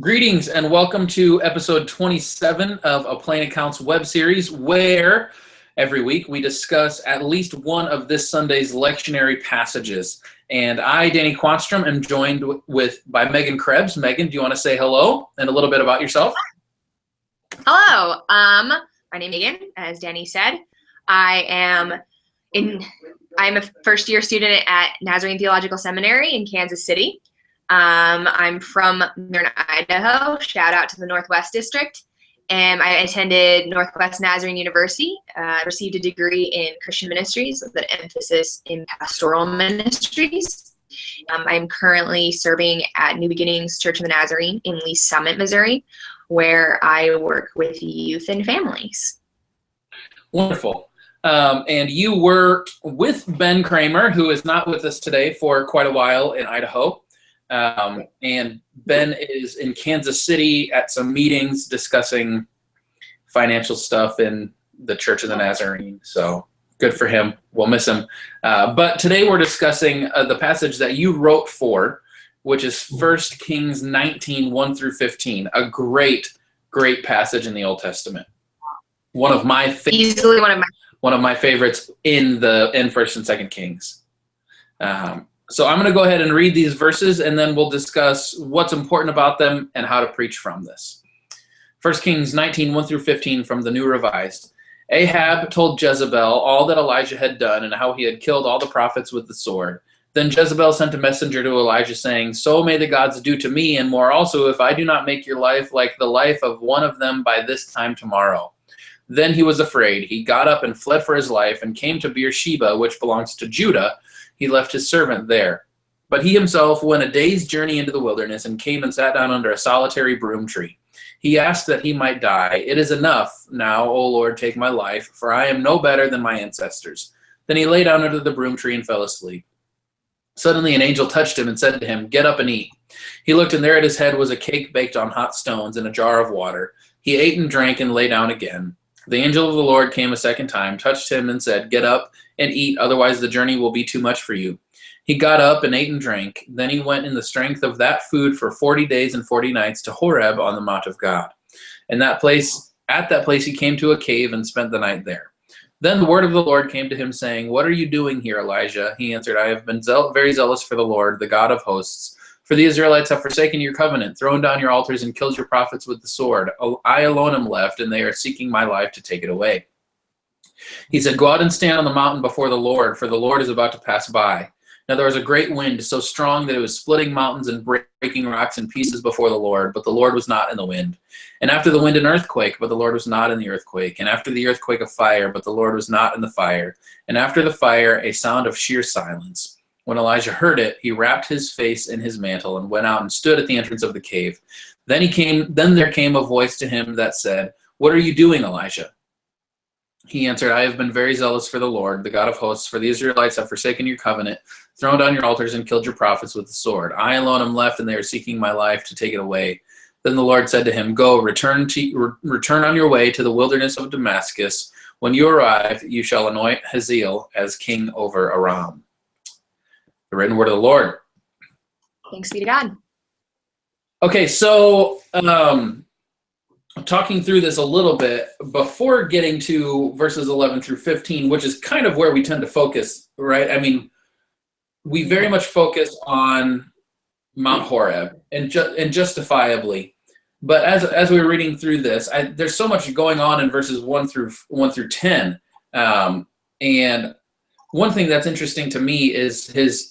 Greetings and welcome to episode 27 of A Plain Accounts web series, where every week we discuss at least one of this Sunday's lectionary passages. And I, Danny Quanstrom, am joined by Megan Krebs. Megan, do you want to say hello and a little bit about yourself? Hello. My name is Megan, as Danny said. I'm a first-year student at Nazarene Theological Seminary in Kansas City. I'm from Northern Idaho. Shout out to the Northwest District. And I attended Northwest Nazarene University. Received a degree in Christian ministries with an emphasis in pastoral ministries. I'm currently serving at New Beginnings Church of the Nazarene in Lee Summit, Missouri, where I work with youth and families. Wonderful. And you worked with Ben Kramer, who is not with us today, for quite a while in Idaho. And Ben is in Kansas City at some meetings discussing financial stuff in the Church of the Nazarene. So good for him. We'll miss him. But today we're discussing the passage that you wrote for, which is 1 Kings 19, 1 through 15. A great, great passage in the Old Testament. Easily one of my favorites in 1st and 2nd Kings. So I'm going to go ahead and read these verses, and then we'll discuss what's important about them and how to preach from this. 1 Kings 19, 1 through 15 from the New Revised. Ahab told Jezebel all that Elijah had done and how he had killed all the prophets with the sword. Then Jezebel sent a messenger to Elijah saying, "So may the gods do to me, and more also, if I do not make your life like the life of one of them by this time tomorrow." Then he was afraid. He got up and fled for his life and came to Beersheba, which belongs to Judah. He left his servant there. But he himself went a day's journey into the wilderness and came and sat down under a solitary broom tree. He asked that he might die. "It is enough now, O Lord, take my life, for I am no better than my ancestors." Then he lay down under the broom tree and fell asleep. Suddenly an angel touched him and said to him, "Get up and eat." He looked, and there at his head was a cake baked on hot stones and a jar of water. He ate and drank and lay down again. The angel of the Lord came a second time, touched him, and said, "Get up and eat, otherwise the journey will be too much for you." He got up and ate and drank. Then he went in the strength of that food for 40 days and 40 nights to Horeb on the Mount of God. And at that place he came to a cave and spent the night there. Then the word of the Lord came to him, saying, "What are you doing here, Elijah?" He answered, "I have been very zealous for the Lord, the God of hosts. For the Israelites have forsaken your covenant, thrown down your altars, and killed your prophets with the sword. I alone am left, and they are seeking my life to take it away." He said, "Go out and stand on the mountain before the Lord, for the Lord is about to pass by." Now there was a great wind, so strong that it was splitting mountains and breaking rocks in pieces before the Lord, but the Lord was not in the wind. And after the wind an earthquake, but the Lord was not in the earthquake. And after the earthquake a fire, but the Lord was not in the fire. And after the fire a sound of sheer silence. When Elijah heard it, he wrapped his face in his mantle and went out and stood at the entrance of the cave. Then there came a voice to him that said, "What are you doing, Elijah?" He answered, "I have been very zealous for the Lord, the God of hosts, for the Israelites have forsaken your covenant, thrown down your altars, and killed your prophets with the sword. I alone am left, and they are seeking my life to take it away." Then the Lord said to him, "Go, return on your way to the wilderness of Damascus. When you arrive, you shall anoint Hazael as king over Aram." The written word of the Lord. Thanks be to God. Okay, so talking through this a little bit before getting to verses 11 through 15, which is kind of where we tend to focus, right? I mean, we very much focus on Mount Horeb, and justifiably. But as we were reading through this, there's so much going on in verses 1 through 10, and one thing that's interesting to me is his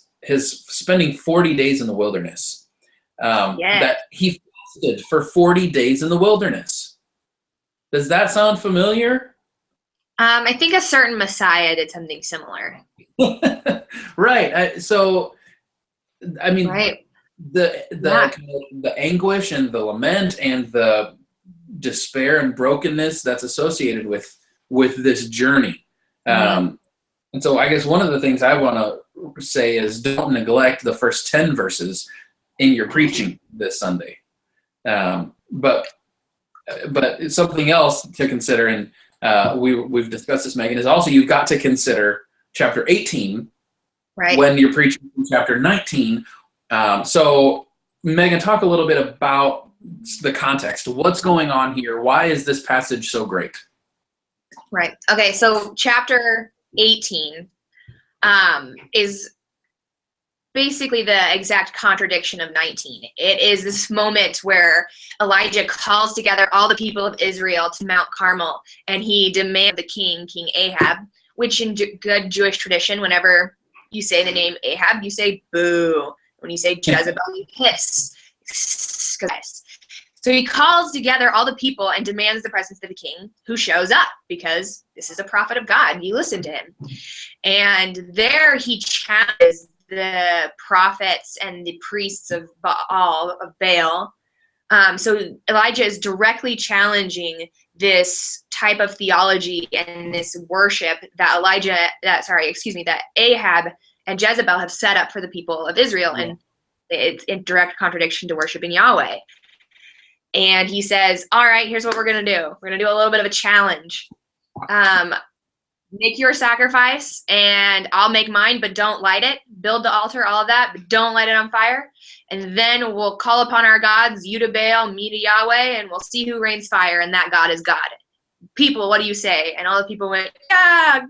spending 40 days in the wilderness. That he fasted for 40 days in the wilderness. Does that sound familiar? I think a certain Messiah did something similar. Right. So, I mean, right. The anguish and the lament and the despair and brokenness that's associated with this journey. And so I guess one of the things I want to say is don't neglect the first 10 verses in your preaching this Sunday. But something else to consider, and we've discussed this, Megan, is also you've got to consider chapter 18 when you're preaching from chapter 19. So Megan, talk a little bit about the context. What's going on here? Why is this passage so great? Right. Okay, so chapter 18 is basically the exact contradiction of 19. It is this moment where Elijah calls together all the people of Israel to Mount Carmel, and he demands the king, King Ahab, which in good Jewish tradition, whenever you say the name Ahab, you say boo. When you say Jezebel, you hiss. So he calls together all the people and demands the presence of the king, who shows up because this is a prophet of God. You listen to him. And there he challenges the prophets and the priests of Baal. So Elijah is directly challenging this type of theology and this worship that Ahab and Jezebel have set up for the people of Israel. And it's in direct contradiction to worshiping Yahweh. And he says, all right, here's what we're going to do. We're going to do a little bit of a challenge. Make your sacrifice and I'll make mine, but don't light it. Build the altar, all of that, but don't light it on fire. And then we'll call upon our gods, you to Baal, me to Yahweh, and we'll see who rains fire, and that God is God. People, what do you say? And all the people went, yeah.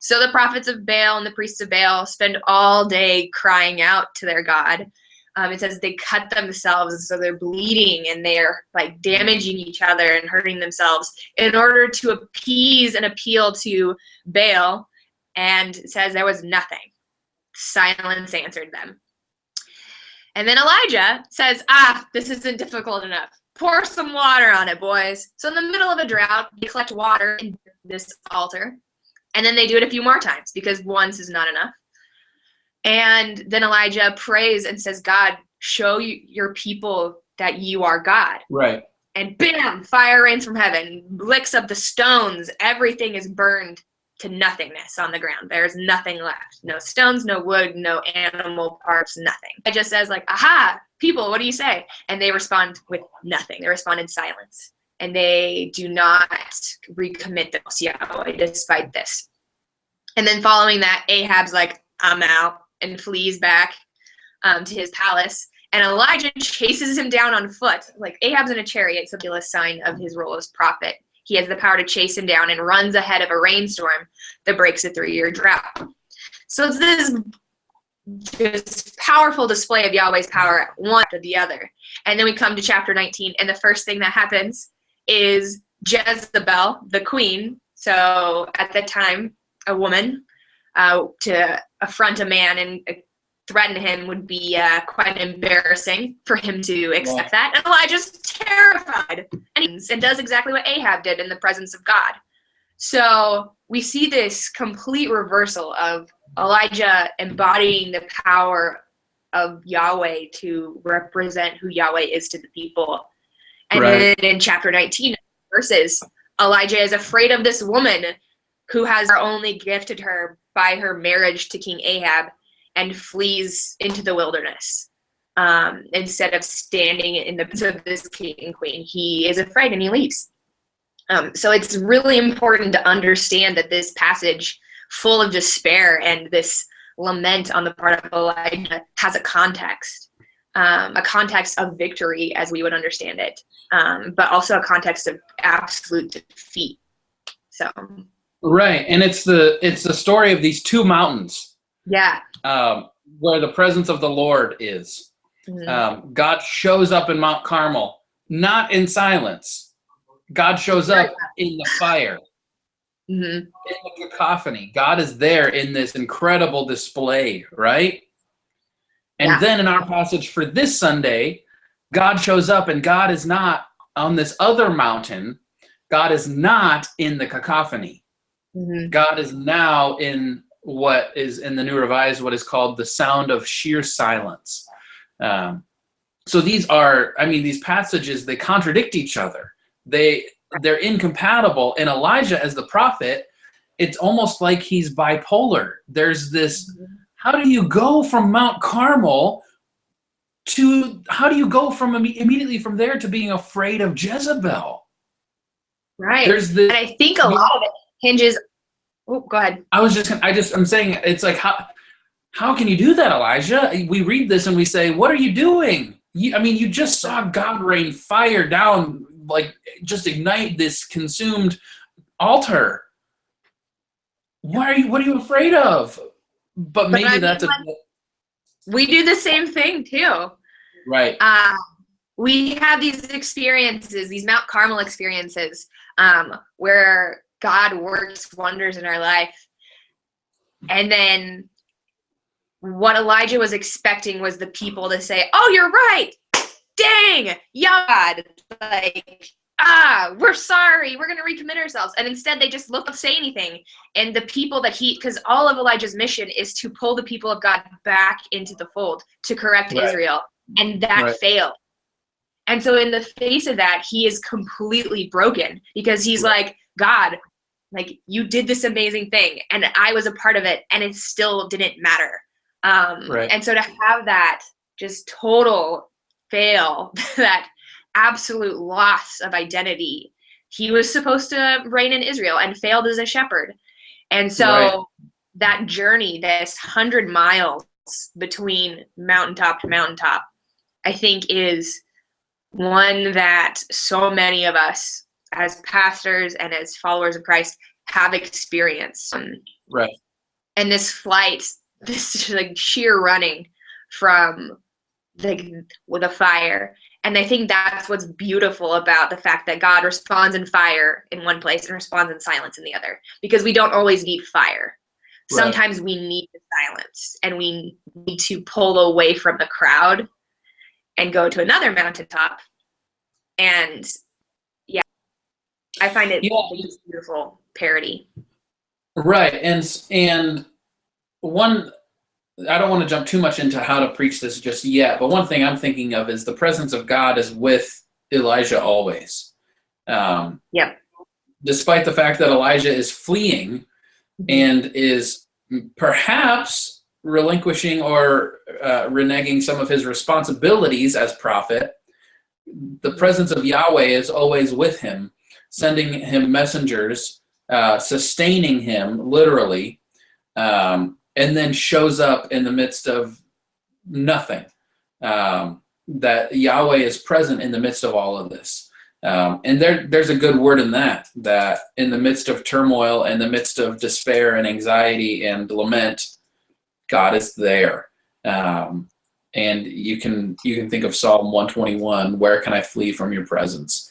So the prophets of Baal and the priests of Baal spend all day crying out to their God. It says they cut themselves, so they're bleeding and they're like damaging each other and hurting themselves in order to appease and appeal to Baal. And it says there was nothing. Silence answered them. And then Elijah says, this isn't difficult enough. Pour some water on it, boys. So in the middle of a drought, they collect water in this altar. And then they do it a few more times because once is not enough. And then Elijah prays and says, God, show your people that you are God. Right. And bam, fire rains from heaven, licks up the stones. Everything is burned to nothingness on the ground. There's nothing left. No stones, no wood, no animal parts, nothing. It just says like, aha, people, what do you say? And they respond with nothing. They respond in silence. And they do not recommit themselves to Yahweh despite this. And then following that, Ahab's like, I'm out, and flees back to his palace. And Elijah chases him down on foot. Like Ahab's in a chariot, so a sign of his role as prophet. He has the power to chase him down and runs ahead of a rainstorm that breaks a 3-year drought. So it's this powerful display of Yahweh's power, one after the other. And then we come to chapter 19, and the first thing that happens is Jezebel, the queen, so at the time, a woman, to affront a man and threaten him would be quite embarrassing for him to accept that. And Elijah's terrified and does exactly what Ahab did in the presence of God. So we see this complete reversal of Elijah embodying the power of Yahweh to represent who Yahweh is to the people. And then in chapter 19 verses, Elijah is afraid of this woman who has only gifted her by her marriage to King Ahab, and flees into the wilderness. Instead of standing in the presence of this king and queen, he is afraid and he leaves. So it's really important to understand that this passage, full of despair and this lament on the part of Elijah, has a context of victory as we would understand it, but also a context of absolute defeat. So. Right, and it's the story of these two mountains. Yeah. Where the presence of the Lord is. Mm-hmm. God shows up in Mount Carmel, not in silence. God shows up in the fire, in the cacophony. God is there in this incredible display, right? And then in our passage for this Sunday, God shows up, and God is not on this other mountain. God is not in the cacophony. Mm-hmm. God is now in what is in the New Revised, what is called the sound of sheer silence. So these passages, they contradict each other. They're incompatible. And Elijah, as the prophet, it's almost like he's bipolar. There's this, how do you go from Mount Carmel how do you go from immediately from there to being afraid of Jezebel? Right. And I think a lot of it hinges. Oh, go ahead. I'm saying it's like, how can you do that, Elijah? We read this and we say, what are you doing? You just saw God rain fire down, like just ignite this consumed altar. What are you afraid of? But maybe that's we do the same thing too. Right. We have these experiences, these Mount Carmel experiences, where God works wonders in our life. And then what Elijah was expecting was the people to say, "Oh, you're right. Dang, God, like, we're sorry. We're going to recommit ourselves." And instead they just don't say anything. And the people because all of Elijah's mission is to pull the people of God back into the fold, to correct Israel. And that failed. And so in the face of that, he is completely broken, because he's like, "God, like, you did this amazing thing and I was a part of it and it still didn't matter." And so to have that just total fail, that absolute loss of identity, he was supposed to reign in Israel and failed as a shepherd. And so that journey, this 100 miles between mountaintop to mountaintop, I think is one that so many of us as pastors and as followers of Christ have experienced. And this flight, this like sheer running from the fire. And I think that's what's beautiful about the fact that God responds in fire in one place and responds in silence in the other, because we don't always need fire. Sometimes we need the silence, and we need to pull away from the crowd and go to another mountaintop. And I find it a beautiful parody. Right. And one, I don't want to jump too much into how to preach this just yet, but one thing I'm thinking of is the presence of God is with Elijah always. Despite the fact that Elijah is fleeing and is perhaps relinquishing or reneging some of his responsibilities as prophet, the presence of Yahweh is always with him, sending him messengers, sustaining him literally, and then shows up in the midst of nothing. That Yahweh is present in the midst of all of this. And there's a good word in that in the midst of turmoil, in the midst of despair and anxiety and lament, God is there. And you can think of Psalm 121, "Where can I flee from your presence?"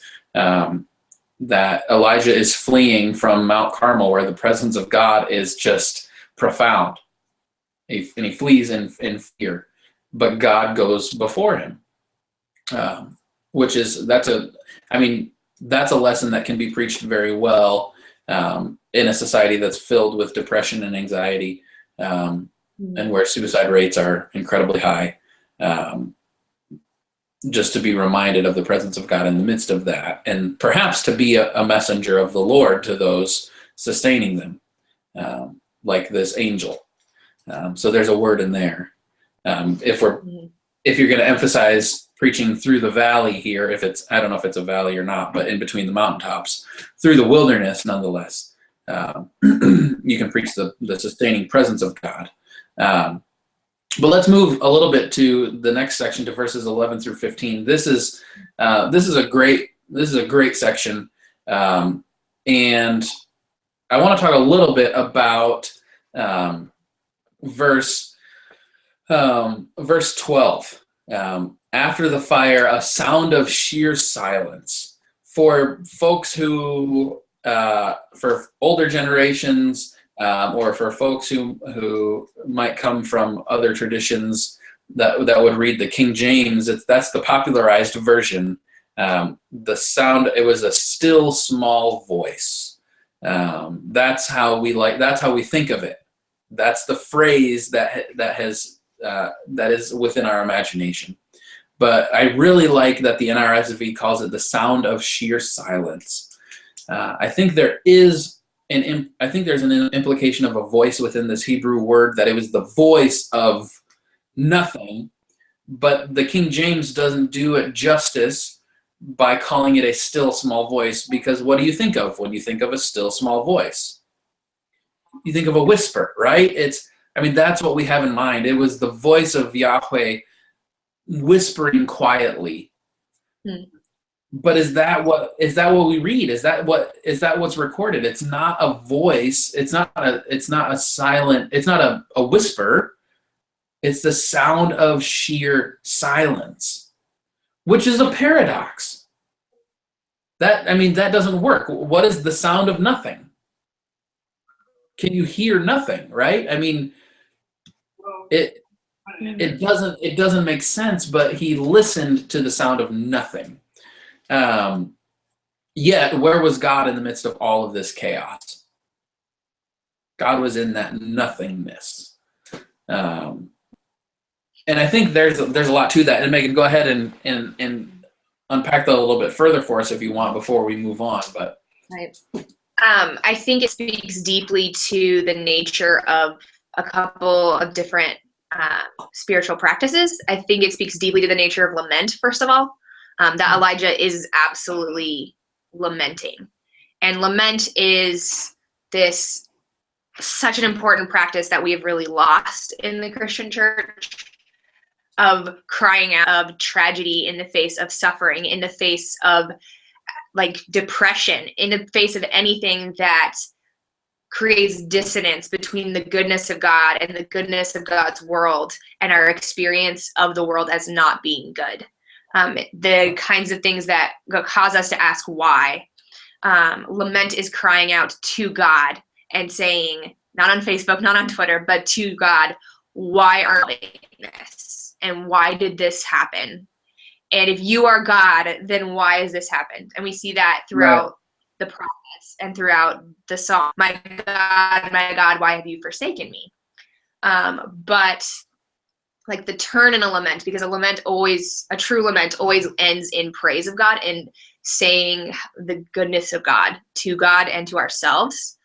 That Elijah is fleeing from Mount Carmel, where the presence of God is just profound. And he flees in fear, but God goes before him. That's a lesson that can be preached very well in a society that's filled with depression and anxiety, and where suicide rates are incredibly high. Just to be reminded of the presence of God in the midst of that, and perhaps to be a messenger of the Lord to those sustaining them, like this angel. So there's a word in there. If you're going to emphasize preaching through the valley here, I don't know if it's a valley or not, but in between the mountaintops, through the wilderness, nonetheless, you can preach the sustaining presence of God. But let's move a little bit to the next section, to verses 11 through 15. This is a great section, and I want to talk a little bit about verse 12. After the fire, a sound of sheer silence. For folks who, for older generations, or for folks who might come from other traditions that would read the King James, that's the popularized version. The sound, it was a still small voice. That's how we think of it. That's the phrase that is within our imagination. But I really like that the NRSV calls it the sound of sheer silence. I think there's an implication of a voice within this Hebrew word, that it was the voice of nothing, but the King James doesn't do it justice by calling it a still small voice, because what do you think of when you think of a still small voice? You think of a whisper, right? That's what we have in mind. It was the voice of Yahweh whispering quietly. Hmm. But is that what we read? Is that what's recorded? It's not a voice. It's not a silent. It's not a whisper. It's the sound of sheer silence, which is a paradox. That doesn't work. What is the sound of nothing? Can you hear nothing, right? I mean, it doesn't make sense, but he listened to the sound of nothing. Yet, where was God in the midst of all of this chaos? God was in that nothingness. And I think there's a lot to that. And Megan, go ahead and unpack that a little bit further for us if you want before we move on. But Right. I think it speaks deeply to the nature of a couple of different spiritual practices. I think it speaks deeply to the nature of lament, first of all, that Elijah is absolutely lamenting. And lament is such an important practice that we have really lost in the Christian church, of crying out of tragedy in the face of suffering, in the face of like depression, in the face of anything that creates dissonance between the goodness of God and the goodness of God's world and our experience of the world as not being good. The kinds of things that cause us to ask why. Lament is crying out to God and saying, not on Facebook, not on Twitter, but to God, why aren't we doing this? And why did this happen? And if you are God, then why has this happened? And we see that throughout the prophets and throughout the song, my God, why have you forsaken me? But like the turn in a lament, because a true lament always ends in praise of God and saying the goodness of God to God and to ourselves.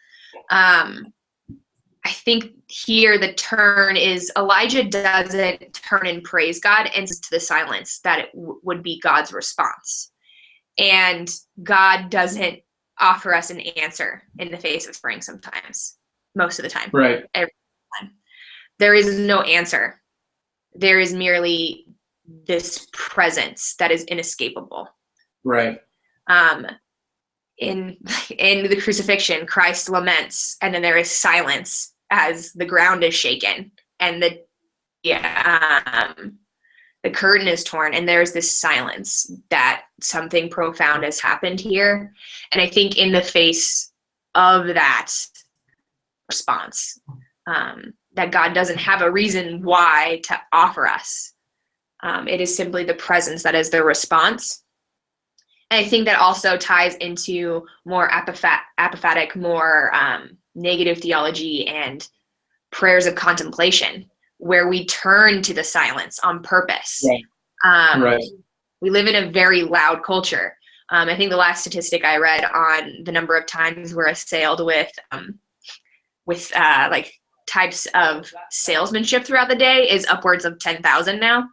I think here the turn is Elijah doesn't turn and praise God and to the silence that it would be God's response. And God doesn't offer us an answer in the face of suffering sometimes, most of the time. Right. Every time. There is no answer. There is merely this presence that is inescapable. Right. In the crucifixion, Christ laments, and then there is silence as the ground is shaken and the curtain is torn, and there's this silence that something profound has happened here. And I think in the face of that response, that God doesn't have a reason why to offer us. It is simply the presence that is the response. And I think that also ties into more apophatic, more negative theology and prayers of contemplation, where we turn to the silence on purpose. Right. We live in a very loud culture. I think the last statistic I read on the number of times we're assailed with like types of salesmanship throughout the day is upwards of 10,000 now.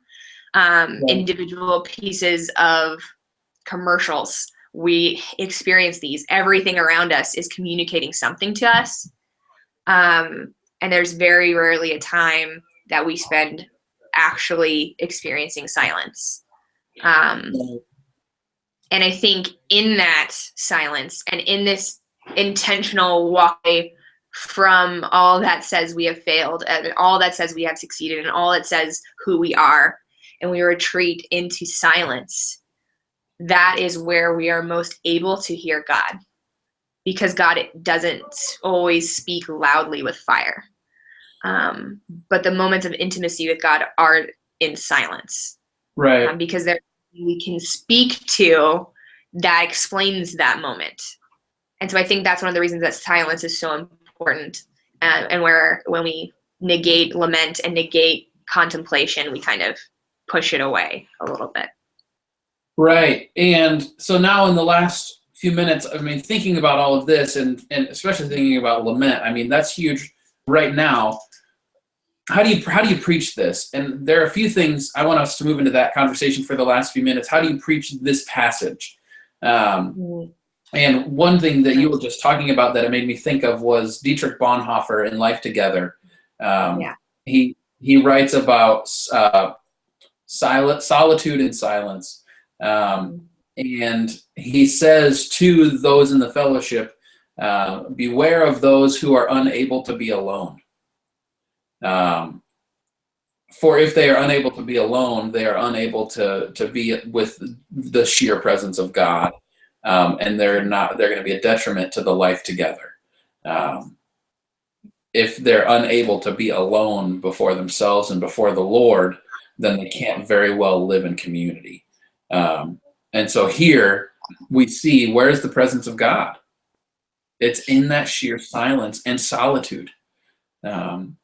Individual pieces of commercials, we experience these. Everything around us is communicating something to us. And there's very rarely a time that we spend actually experiencing silence. And I think in that silence and in this intentional walk away from all that says we have failed and all that says we have succeeded and all that says who we are, and we retreat into silence, that is where we are most able to hear God, because God doesn't always speak loudly with fire. But the moments of intimacy with God are in silence. Right. Because there we can speak to that explains that moment. And so I think that's one of the reasons that silence is so important. And when we negate lament and negate contemplation, we kind of push it away a little bit. Right. And so now in the last few minutes, I mean, thinking about all of this and especially thinking about lament, I mean, that's huge right now. How do you preach this? And there are a few things I want us to move into that conversation for the last few minutes. How do you preach this passage? And one thing that you were just talking about that it made me think of was Dietrich Bonhoeffer in Life Together. He writes about solitude and silence. And he says to those in the fellowship, beware of those who are unable to be alone. For if they are unable to be alone, they are unable to be with the sheer presence of God, and they're going to be a detriment to the life together. If they're unable to be alone before themselves and before the Lord, then they can't very well live in community. And so here we see, where's the presence of God? It's in that sheer silence and solitude. And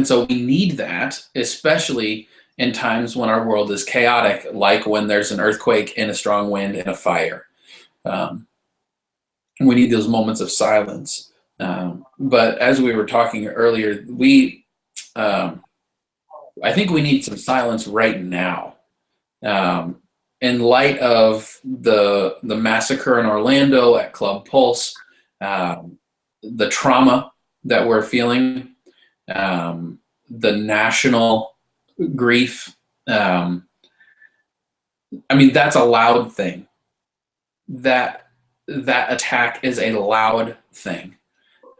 so we need that, especially in times when our world is chaotic, like when there's an earthquake and a strong wind and a fire. We need those moments of silence. But as we were talking earlier, I think we need some silence right now. In light of the massacre in Orlando at Club Pulse, the trauma that we're feeling, the national grief. I mean, that's a loud thing. That attack is a loud thing.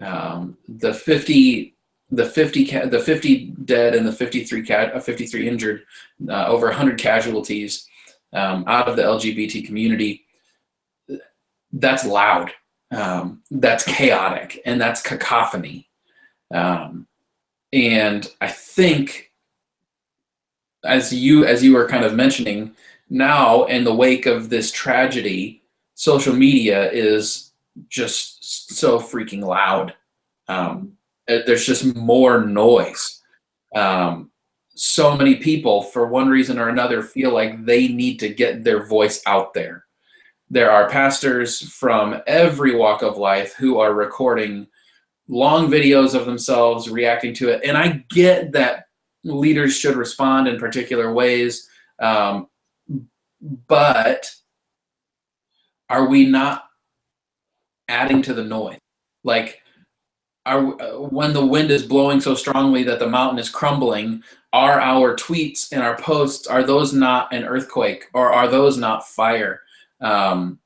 The 50 dead and the 53 injured, over 100 casualties out of the LGBT community. That's loud. That's chaotic, and that's cacophony. And I think, as you were kind of mentioning, now in the wake of this tragedy, social media is just so freaking loud. There's just more noise. So many people, for one reason or another, feel like they need to get their voice out there. There are pastors from every walk of life who are recording long videos of themselves reacting to it. And I get that leaders should respond in particular ways. But are we not adding to the noise? Like, when the wind is blowing so strongly that the mountain is crumbling, are our tweets and our posts, are those not an earthquake, or are those not fire? And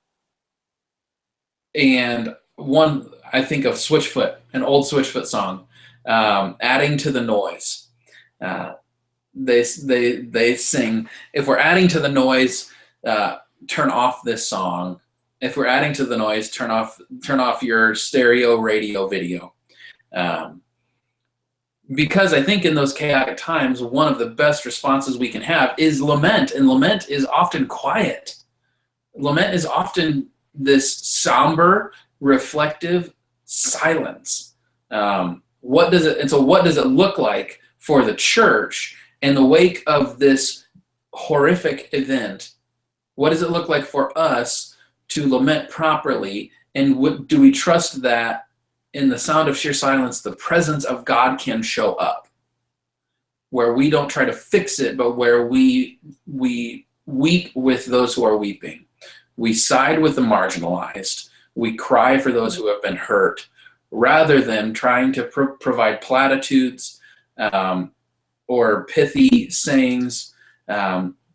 I think of Switchfoot, an old Switchfoot song, adding to the noise. They sing, if we're adding to the noise, turn off this song. If we're adding to the noise, turn off your stereo radio video. Because I think in those chaotic times, one of the best responses we can have is lament, and lament is often quiet. Lament is often this somber, reflective silence. What does it look like for the church in the wake of this horrific event? What does it look like for us to lament properly? And do we trust that in the sound of sheer silence, the presence of God can show up? Where we don't try to fix it, but where we weep with those who are weeping. We side with the marginalized. We cry for those who have been hurt, rather than trying to provide platitudes or pithy sayings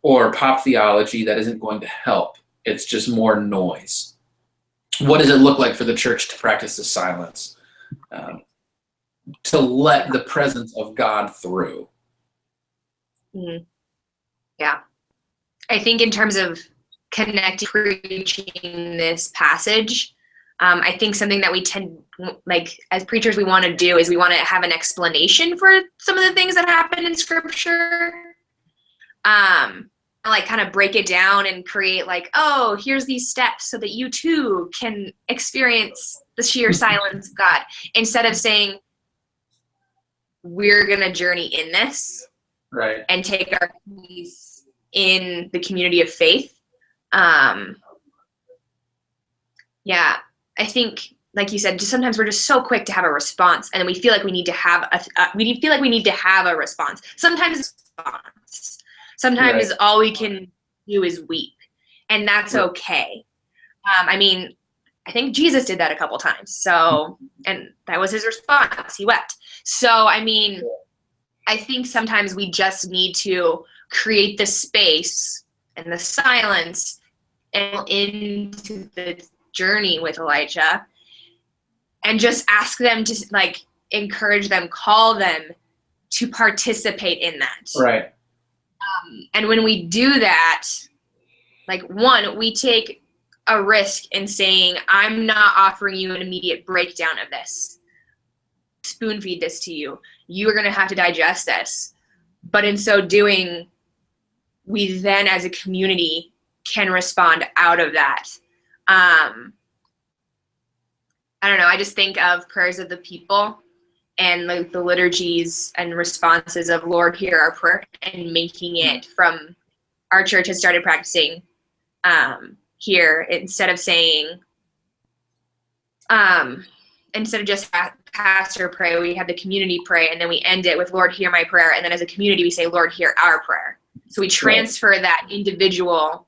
or pop theology that isn't going to help. It's just more noise. What does it look like for the church to practice the silence, to let the presence of God through? Mm-hmm. Yeah. I think in terms of connecting, preaching this passage, I think something that we tend, like as preachers, we want to do is we want to have an explanation for some of the things that happen in Scripture. Like kind of break it down and create like, oh, here's these steps so that you too can experience the sheer silence of God, instead of saying we're going to journey in this, right, and take our place in the community of faith. Yeah, I think, like you said, just sometimes we're just so quick to have a response, and then we feel like we need to have a response. Sometimes right. All we can do is weep, and that's okay. I mean, I think Jesus did that a couple times. So, and that was his response. He wept. So, I mean, I think sometimes we just need to create the space and the silence and into the journey with Elijah, and just ask them to, like, encourage them, call them to participate in that. Right. And when we do that, like, one, we take a risk in saying, I'm not offering you an immediate breakdown of this. Spoon feed this to you. You are going to have to digest this. But in so doing, we then as a community can respond out of that. I don't know. I just think of prayers of the people and like the liturgies and responses of Lord, hear our prayer, and making it from our church has started practicing here, instead of saying, instead of just pastor pray, we have the community pray, and then we end it with Lord, hear my prayer. And then as a community, we say, Lord, hear our prayer. So we transfer that individual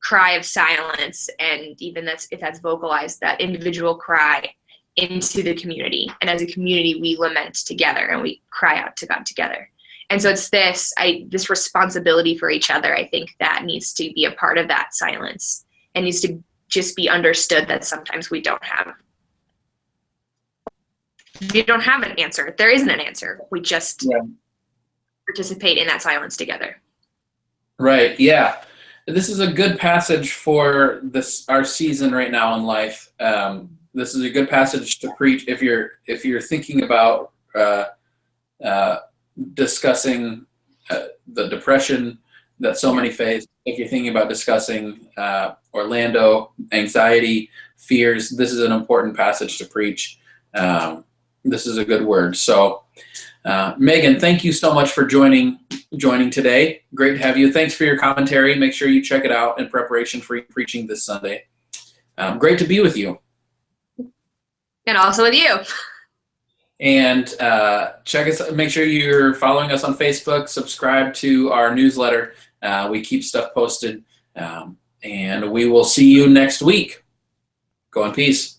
cry of silence, and even if that's vocalized, that individual cry into the community. And as a community, we lament together and we cry out to God together. And so it's this responsibility for each other, I think, that needs to be a part of that silence, and needs to just be understood that sometimes we don't have. You don't have an answer. There isn't an answer. We just participate in that silence together. Right. Yeah. This is a good passage for our season right now in life. This is a good passage to preach if you're thinking about discussing the depression that so many face. If you're thinking about discussing Orlando, anxiety, fears, this is an important passage to preach. This is a good word. So, Megan, thank you so much for joining today. Great to have you. Thanks for your commentary. Make sure you check it out in preparation for preaching this Sunday. Great to be with you. And also with you. And check us. Make sure you're following us on Facebook. Subscribe to our newsletter. We keep stuff posted. And we will see you next week. Go in peace.